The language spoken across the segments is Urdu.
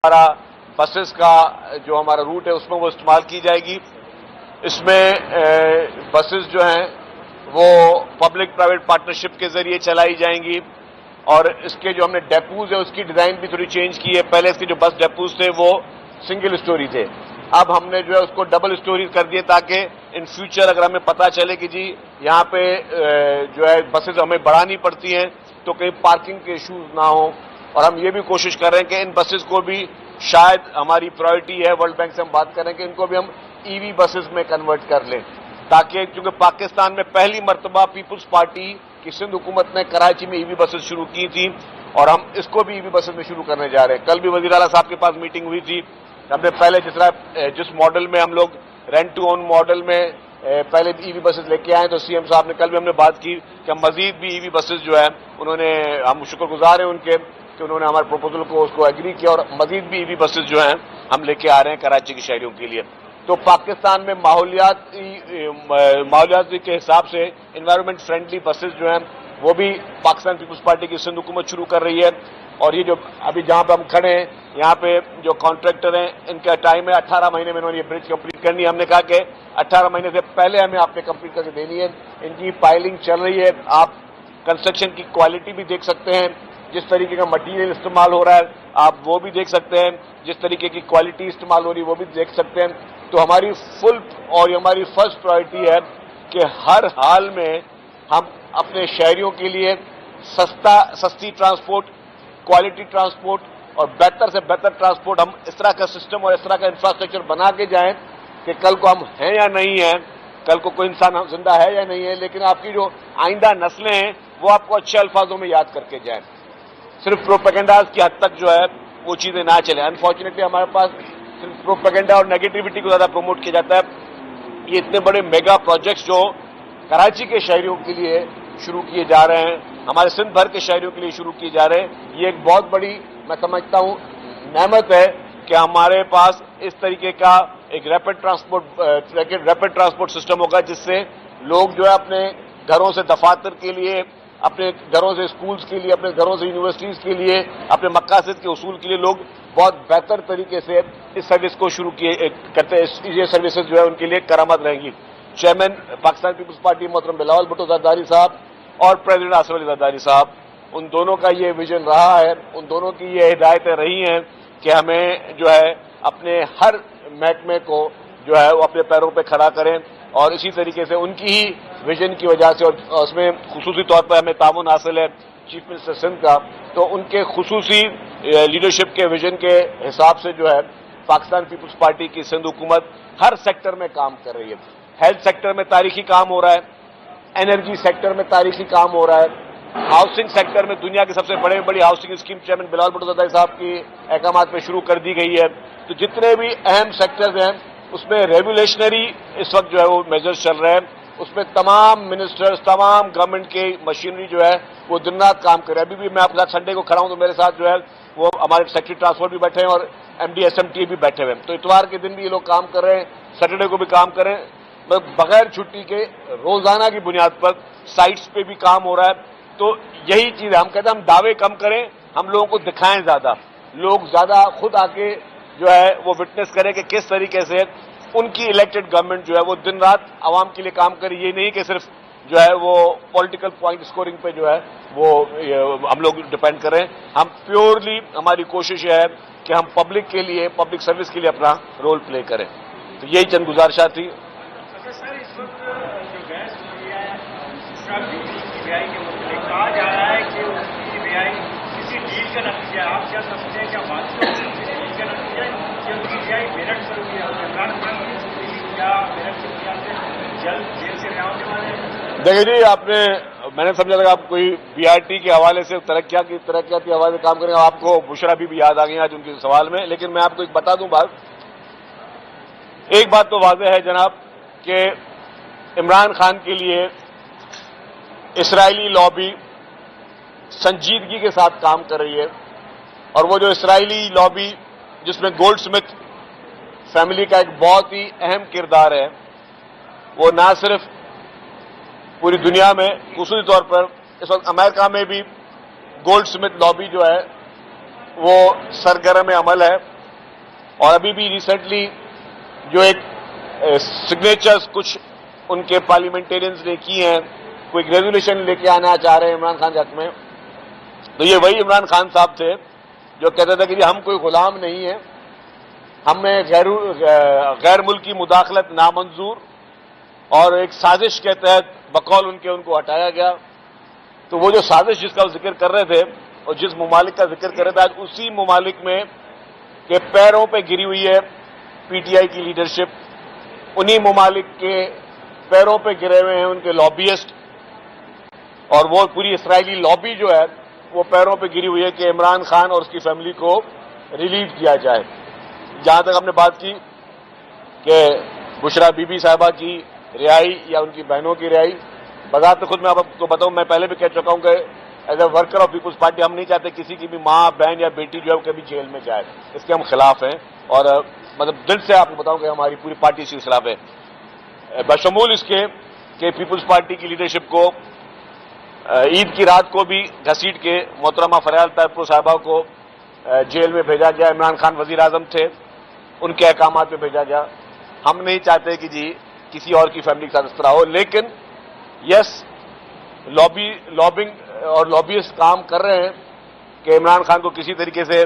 ہمارا بسز کا جو ہمارا روٹ ہے اس میں وہ استعمال کی جائے گی. اس میں بسز جو ہیں وہ پبلک پرائیویٹ پارٹنرشپ کے ذریعے چلائی جائیں گی. اور اس کے جو ہم نے ڈیپوز ہے اس کی ڈیزائن بھی تھوڑی چینج کی ہے. پہلے اس کے جو بس ڈیپوز تھے وہ سنگل اسٹوری تھے. اب ہم نے جو ہے اس کو ڈبل اسٹوری کر دیے تاکہ ان فیوچر اگر ہمیں پتا چلے کہ جی یہاں پہ جو ہے بسز ہمیں بڑھانی پڑتی ہیں تو کہیں پارکنگ کے ایشوز نہ ہوں. اور ہم یہ بھی کوشش کر رہے ہیں کہ ان بسز کو بھی شاید ہماری پرائرٹی ہے, ورلڈ بینک سے ہم بات کر رہے ہیں کہ ان کو بھی ہم ای وی بسز میں کنورٹ کر لیں, تاکہ چونکہ پاکستان میں پہلی مرتبہ پیپلز پارٹی کی سندھ حکومت نے کراچی میں ای وی بسز شروع کی تھی اور ہم اس کو بھی ای وی بسز میں شروع کرنے جا رہے ہیں. کل بھی وزیر اعلیٰ صاحب کے پاس میٹنگ ہوئی تھی. ہم نے پہلے جس ماڈل میں ہم لوگ رینٹ ٹو اون ماڈل میں پہلے ای وی بسز لے کے آئے تو سی ایم صاحب نے کل بھی ہم نے بات کی کہ ہم مزید بھی ای وی بسز جو ہے انہوں نے, ہم شکر گزار ہیں ان کے کہ انہوں نے ہمارے پروپوزل کو اس کو ایگری کیا اور مزید بھی ای وی بسز جو ہیں ہم لے کے آ رہے ہیں کراچی کے شہریوں کے لیے. تو پاکستان میں ماحولیاتی کے حساب سے انوائرمنٹ فرینڈلی بسز جو ہیں وہ بھی پاکستان پیپلز پارٹی کی سندھ حکومت شروع کر رہی ہے. اور یہ جو ابھی جہاں پہ ہم کھڑے ہیں یہاں پہ جو کانٹریکٹر ہیں ان کا ٹائم ہے 18 مہینے میں انہوں نے یہ برج کمپلیٹ کرنی ہے. ہم نے کہا کہ 18 مہینے سے پہلے ہمیں آپ نے کمپلیٹ کر کے دینی ہے. ان کی پائلنگ چل رہی ہے. آپ کنسٹرکشن کی کوالٹی بھی دیکھ سکتے ہیں, جس طریقے کا مٹیریل استعمال ہو رہا ہے آپ وہ بھی دیکھ سکتے ہیں, جس طریقے کی کوالٹی استعمال ہو رہی ہے وہ بھی دیکھ سکتے ہیں. تو ہماری فل اور ہماری فرسٹ پرائرٹی ہے کہ ہر حال میں ہم اپنے شہریوں کے لیے سستی ٹرانسپورٹ, کوالٹی ٹرانسپورٹ اور بہتر سے بہتر ٹرانسپورٹ, ہم اس طرح کا سسٹم اور اس طرح کا انفراسٹرکچر بنا کے جائیں کہ کل کو ہم ہیں یا نہیں ہیں, کل کو کوئی انسان زندہ ہے یا نہیں ہے, لیکن آپ کی جو آئندہ نسلیں ہیں وہ آپ کو اچھے الفاظوں میں یاد کر کے جائیں. صرف پروپیگنڈاز کی حد تک جو ہے وہ چیزیں نہ چلیں. انفارچونیٹلی ہمارے پاس صرف پروپیگنڈا اور نیگیٹیوٹی کو زیادہ پروموٹ کیا جاتا ہے. یہ اتنے بڑے میگا پروجیکٹس جو کراچی کے شہریوں کے لیے شروع کیے جا رہے ہیں, ہمارے سندھ بھر کے شہریوں کے لیے شروع کیے جا رہے ہیں, یہ ایک بہت بڑی میں سمجھتا ہوں نعمت ہے کہ ہمارے پاس اس طریقے کا ایک ریپڈ ٹرانسپورٹ سسٹم ہوگا جس سے لوگ جو ہے اپنے گھروں سے دفاتر کے لیے, اپنے گھروں سے اسکولز کے لیے, اپنے گھروں سے یونیورسٹیز کے لیے, اپنے مقاصد کے حصول کے لیے لوگ بہت بہتر طریقے سے اس سروس کو شروع کرتے ہیں. یہ سروسز جو ہے ان کے لیے کرامت رہیں گی. چیئرمین پاکستان پیپلز پارٹی محترم بلاول بھٹو زرداری صاحب اور پریزیڈنٹ آصف علی زرداری صاحب, ان دونوں کا یہ ویژن رہا ہے, ان دونوں کی یہ ہدایتیں رہی ہیں کہ ہمیں جو ہے اپنے ہر محکمے کو جو ہے وہ اپنے پیروں پہ کھڑا کریں. اور اسی طریقے سے ان کی ہی ویژن کی وجہ سے, اور اس میں خصوصی طور پر ہمیں تعاون حاصل ہے چیف منسٹر سندھ کا, تو ان کے خصوصی لیڈرشپ کے ویژن کے حساب سے جو ہے پاکستان پیپلز پارٹی کی سندھ حکومت ہر سیکٹر میں کام کر رہی ہے. ہیلتھ سیکٹر میں تاریخی کام ہو رہا ہے, انرجی سیکٹر میں تاریخی کام ہو رہا ہے, ہاؤسنگ سیکٹر میں دنیا کی سب سے بڑی housing scheme chairman Bilawal Bhutto Zardari صاحب کی احکامات میں شروع کر دی گئی ہے. تو جتنے بھی اہم سیکٹرز ہیں اس میں ریگولیشنری اس وقت جو ہے وہ میجرز چل رہے ہیں, اس میں تمام منسٹرز, تمام گورنمنٹ کی مشینری جو ہے وہ دن رات کام کر رہے ہیں. ابھی بھی میں آپ کے ساتھ سنڈے کو کھڑا ہوں تو میرے ساتھ جو ہے وہ ہمارے سیکٹری ٹرانسپورٹ بھی بیٹھے ہیں اور M D S M T بھی بیٹھے ہوئے ہیں. تو اتوار کے دن بھی یہ لوگ کام کر رہے ہیں, سیٹرڈے کو بھی کام کر رہے ہیں, بغیر چھٹی کے روزانہ کی بنیاد پر سائٹس پہ بھی کام ہو رہا ہے. تو یہی چیز ہے, ہم کہتے ہیں ہم دعوے کم کریں, ہم لوگوں کو دکھائیں زیادہ, لوگ زیادہ خود آ کے جو ہے وہ وٹنس کریں کہ کس طریقے سے ان کی الیکٹڈ گورنمنٹ جو ہے وہ دن رات عوام کے لیے کام کرے. یہ نہیں کہ صرف جو ہے وہ پولیٹیکل پوائنٹ اسکورنگ پہ جو ہے وہ ہم لوگ ڈپینڈ کریں. ہم پیورلی, ہماری کوشش یہ ہے کہ ہم پبلک کے لیے, پبلک سروس کے لیے اپنا رول پلے کریں. تو یہی چند گزارشات تھی. کہا جا رہا ہے کہ اس کی رہائی کسی ڈیل کا نتیجہ ہے. آپ کیا سمجھتے ہیں, کیا واقعی ڈیل کا نتیجہ ہے کہ ان کی رہائی میرٹ سے ہوئی ہے؟ عمران خان کی کیا میرٹ سے جلد جیل سے رہا ہونے والے ہیں؟ دیکھیے جی, میں نے سمجھا تھا کہ آپ کوئی بی آر ٹی کے حوالے سے ترقیاتی حوالے سے کام کریں گے. آپ کو بشرا بھی یاد آ گئی آج ان کے سوال میں, لیکن میں آپ کو ایک بتا دوں بات. ایک بات تو واضح ہے جناب کہ عمران خان کے لیے اسرائیلی لابی سنجیدگی کے ساتھ کام کر رہی ہے, اور وہ جو اسرائیلی لابی جس میں گولڈ سمتھ فیملی کا ایک بہت ہی اہم کردار ہے, وہ نہ صرف پوری دنیا میں, خصوصی طور پر اس وقت امریکہ میں بھی گولڈ سمتھ لابی جو ہے وہ سرگرم عمل ہے. اور ابھی بھی ریسنٹلی جو ایک سگنیچرز کچھ ان کے پارلیمنٹیرینز نے کی ہیں, کوئی ریزولوشن لے کے آنا چاہ رہے ہیں عمران خان کے حق میں, تو یہ وہی عمران خان صاحب تھے جو کہتے تھے کہ جی ہم کوئی غلام نہیں ہیں, ہمیں غیر ملکی مداخلت نامنظور, اور ایک سازش کے تحت بقول ان کے ان کو ہٹایا گیا. تو وہ جو سازش جس کا وہ ذکر کر رہے تھے اور جس ممالک کا ذکر کر رہے تھے, آج اسی ممالک میں کہ پیروں پہ گری ہوئی ہے پی ٹی آئی کی لیڈرشپ, انہی ممالک کے پیروں پہ گرے ہوئے ہیں ان کے لابیسٹ, اور وہ پوری اسرائیلی لابی جو ہے وہ پیروں پہ گری ہوئی ہے کہ عمران خان اور اس کی فیملی کو ریلیف کیا جائے. جہاں تک ہم نے بات کی کہ بشرا بی بی صاحبہ کی رہائی یا ان کی بہنوں کی رہائی, بذات خود میں آپ کو بتاؤں, میں پہلے بھی کہہ چکا ہوں کہ as a worker of Peoples Party ہم نہیں چاہتے کسی کی بھی ماں بہن یا بیٹی جو ہے کبھی جیل میں جائے, اس کے ہم خلاف ہیں, اور مطلب دل سے آپ کو بتاؤں کہ ہماری پوری پارٹی اس کے خلاف ہے, بشمول اس کے کہ پیپلز پارٹی کی لیڈرشپ کو عید کی رات کو بھی گھسیٹ کے محترمہ فریال طاہر پور صاحبہ کو جیل میں بھیجا گیا. عمران خان وزیر اعظم تھے, ان کے احکامات پہ بھیجا گیا. ہم نہیں چاہتے کہ جی کسی اور کی فیملی کے ساتھ اس طرح ہو, لیکن یس لابنگ اور لابیسٹ کام کر رہے ہیں کہ عمران خان کو کسی طریقے سے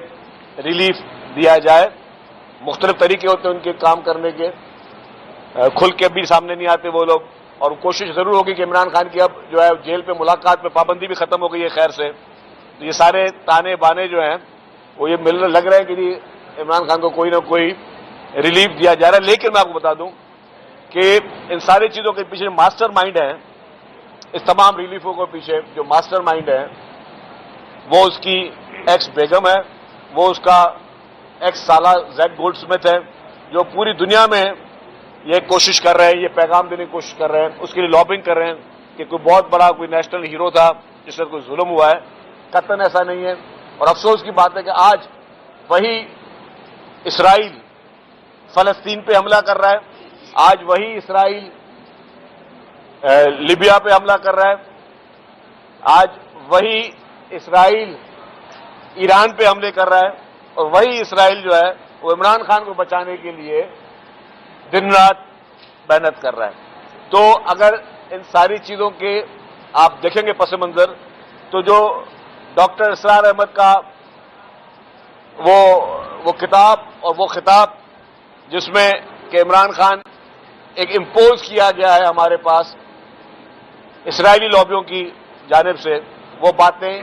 ریلیف دیا جائے. مختلف طریقے ہوتے ہیں ان کے کام کرنے کے, کھل کے بھی سامنے نہیں آتے وہ لوگ, اور کوشش ضرور ہوگی کہ عمران خان کی اب جو ہے جیل پہ ملاقات پہ پابندی بھی ختم ہو گئی ہے خیر سے. تو یہ سارے تانے بانے جو ہیں وہ یہ ملنے لگ رہے ہیں کہ جی عمران خان کو کوئی نہ کوئی ریلیف دیا جا رہا ہے. لیکن میں آپ کو بتا دوں کہ ان ساری چیزوں کے پیچھے ماسٹر مائنڈ ہیں, اس تمام ریلیفوں کے پیچھے جو ماسٹر مائنڈ ہے وہ اس کی ایکس بیگم ہے, وہ اس کا ایکس سالہ زیڈ گولڈ سمتھ ہے, جو پوری دنیا میں یہ کوشش کر رہے ہیں, یہ پیغام دینے کی کوشش کر رہے ہیں, اس کے لیے لابنگ کر رہے ہیں کہ کوئی بہت بڑا کوئی نیشنل ہیرو تھا جس پر کوئی ظلم ہوا ہے. قطعاً ایسا نہیں ہے, اور افسوس کی بات ہے کہ آج وہی اسرائیل فلسطین پہ حملہ کر رہا ہے, آج وہی اسرائیل لیبیا پہ حملہ کر رہا ہے, آج وہی اسرائیل ایران پہ حملے کر رہا ہے, اور وہی اسرائیل جو ہے وہ عمران خان کو بچانے کے لیے دن رات محنت کر رہا ہے. تو اگر ان ساری چیزوں کے آپ دیکھیں گے پس منظر, تو جو ڈاکٹر اسرار احمد کا وہ کتاب اور وہ خطاب جس میں کہ عمران خان ایک امپوز کیا گیا ہے ہمارے پاس اسرائیلی لابیوں کی جانب سے, وہ باتیں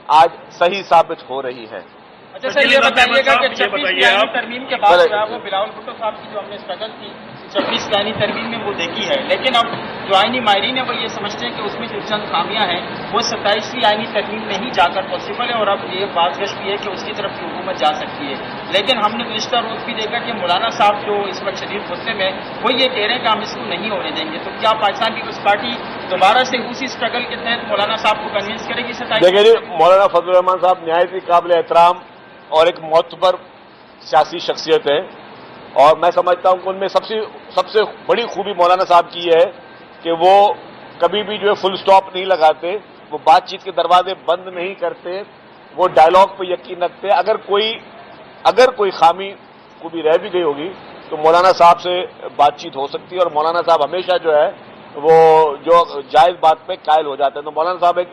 آج صحیح ثابت ہو رہی ہیں. اچھا سر, یہ بتائیے گا کہ 26 ترمیم کے بعد جو ہے وہ بلاول بھٹو صاحب کی جو ہم نے اسٹرگل کی 26 ترمیم میں وہ دیکھی ہے, لیکن اب جو آئینی ماہرین ہیں وہ یہ سمجھتے ہیں کہ اس میں جو چند خامیاں ہیں وہ 27ویں آئینی ترمیم میں ہی جا کر پاسبل ہے, اور اب یہ بازگشت بھی ہے کہ اس کی طرف کی حکومت جا سکتی ہے. لیکن ہم نے گزشتہ روز بھی دیکھا کہ مولانا صاحب جو اس وقت شدید غصے میں, وہ یہ کہہ رہے ہیں کہ ہم اس کو نہیں ہونے دیں گے. تو کیا پاکستان پیپلز پارٹی دوبارہ سے اسی اسٹرگل کے تحت مولانا صاحب کو کنوینس کرے گی؟ دیکھیں جی, مولانا فضل الرحمان صاحب نہایت ہی قابل احترام اور ایک معتبر سیاسی شخصیت ہے, اور میں سمجھتا ہوں کہ ان میں سب سے بڑی خوبی مولانا صاحب کی یہ ہے کہ وہ کبھی بھی جو ہے فل سٹاپ نہیں لگاتے, وہ بات چیت کے دروازے بند نہیں کرتے, وہ ڈائلاگ پہ یقین رکھتے. اگر کوئی خامی کو بھی رہ بھی گئی ہوگی تو مولانا صاحب سے بات چیت ہو سکتی ہے, اور مولانا صاحب ہمیشہ جو ہے وہ جو جائز بات پہ قائل ہو جاتے ہیں. تو مولانا صاحب ایک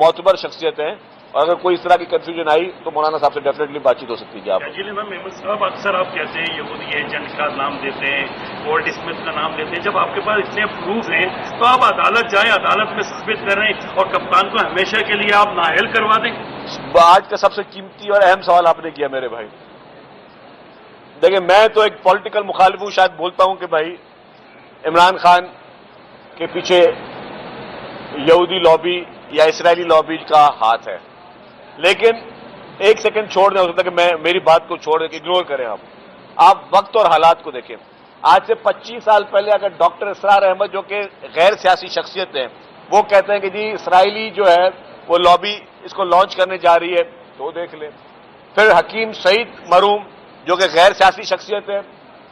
معتبر شخصیت ہیں, اور اگر کوئی اس طرح کی کنفیوژن آئی تو مولانا صاحب سے ڈیفینیٹلی بات چیت ہو سکتی ہے. احمد صاحب, اکثر آپ کہتے ہیں یہودی ایجنٹ کا نام دیتے ہیں, گولڈ اسمتھ کا نام دیتے ہیں, جب آپ کے پاس اتنے پروف ہیں تو آپ عدالت جائیں, عدالت میں ثابت کریں اور کپتان کو ہمیشہ کے لیے آپ نااہل کروا دیں. آج کا سب سے قیمتی اور اہم سوال آپ نے کیا میرے بھائی. دیکھیں, میں تو ایک پولیٹیکل مخالف ہوں, شاید بولتا ہوں کہ بھائی عمران خان کے پیچھے یہودی لابی یا اسرائیلی لابی کا ہاتھ ہے, لیکن ایک سیکنڈ چھوڑ دیں, ہو سکتا ہے کہ میری بات کو چھوڑ دیں, اگنور کریں. آپ وقت اور حالات کو دیکھیں. آج سے 25 سال پہلے اگر ڈاکٹر اسرار احمد جو کہ غیر سیاسی شخصیت ہیں وہ کہتے ہیں کہ جی اسرائیلی جو ہے وہ لابی اس کو لانچ کرنے جا رہی ہے, تو دیکھ لیں. پھر حکیم سعید مرحوم جو کہ غیر سیاسی شخصیت ہے,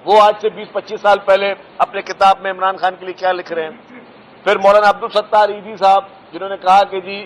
وہ آج سے 20-25 سال پہلے اپنے کتاب میں عمران خان کے لیے کیا لکھ رہے ہیں. پھر مولانا عبدالستار عیدی صاحب جنہوں نے کہا کہ جی